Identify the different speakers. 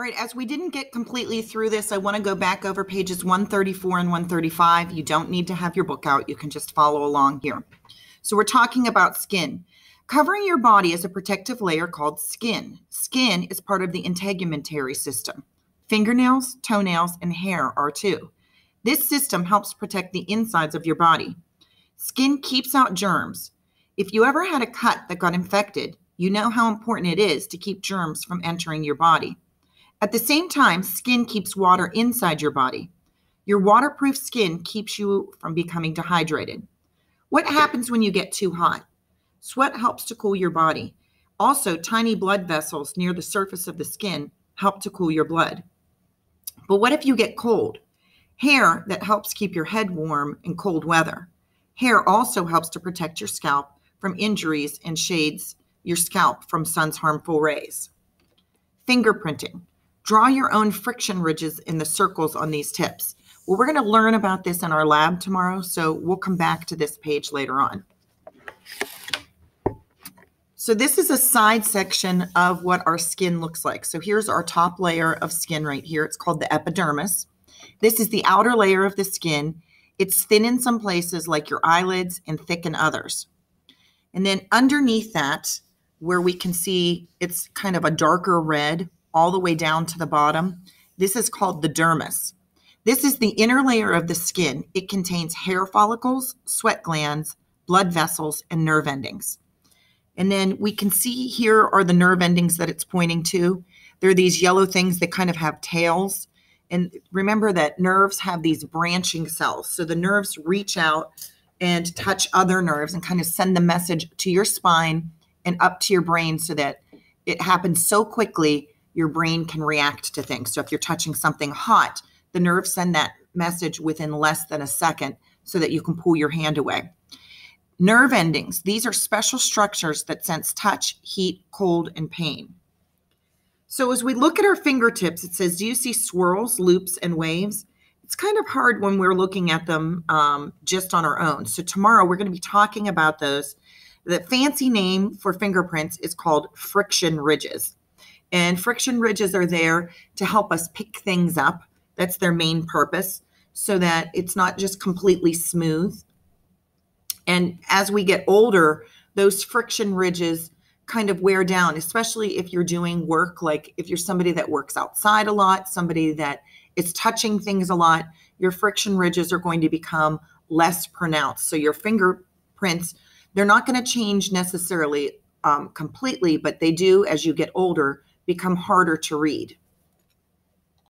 Speaker 1: All right, as we didn't get completely through this, I want to go back over pages 134 and 135. You don't need to have your book out. You can just follow along here. So we're talking about skin. Covering your body is a protective layer called skin. Skin is part of the integumentary system. Fingernails, toenails, and hair are too. This system helps protect the insides of your body. Skin keeps out germs. If you ever had a cut that got infected, you know how important it is to keep germs from entering your body. At the same time, skin keeps water inside your body. Your waterproof skin keeps you from becoming dehydrated. What happens when you get too hot? Sweat helps to cool your body. Also, tiny blood vessels near the surface of the skin help to cool your blood. But what if you get cold? Hair that helps keep your head warm in cold weather. Hair also helps to protect your scalp from injuries and shades your scalp from sun's harmful rays. Fingerprinting. Draw your own friction ridges in the circles on these tips. Well, we're going to learn about this in our lab tomorrow, so we'll come back to this page later on. So this is a side section of what our skin looks like. So here's our top layer of skin right here. It's called the epidermis. This is the outer layer of the skin. It's thin in some places like your eyelids and thick in others. And then underneath that, where we can see it's kind of a darker red all the way down to the bottom, this is called the dermis. This is the inner layer of the skin. It contains hair follicles, sweat glands, blood vessels, and nerve endings. And then we can see here are the nerve endings that it's pointing to. They're these yellow things that kind of have tails. And remember that nerves have these branching cells. So the nerves reach out and touch other nerves and kind of send the message to your spine and up to your brain so that it happens so quickly your brain can react to things. So if you're touching something hot, the nerves send that message within less than a second so that you can pull your hand away. Nerve endings, these are special structures that sense touch, heat, cold, and pain. So as we look at our fingertips, it says, do you see swirls, loops, and waves? It's kind of hard when we're looking at them just on our own. So tomorrow we're going to be talking about those. The fancy name for fingerprints is called friction ridges. And friction ridges are there to help us pick things up. That's their main purpose, so that it's not just completely smooth. And as we get older, those friction ridges kind of wear down, especially if you're doing work, like if you're somebody that works outside a lot, somebody that is touching things a lot, your friction ridges are going to become less pronounced. So your fingerprints, they're not going to change necessarily completely, but they do, as you get older, become harder to read.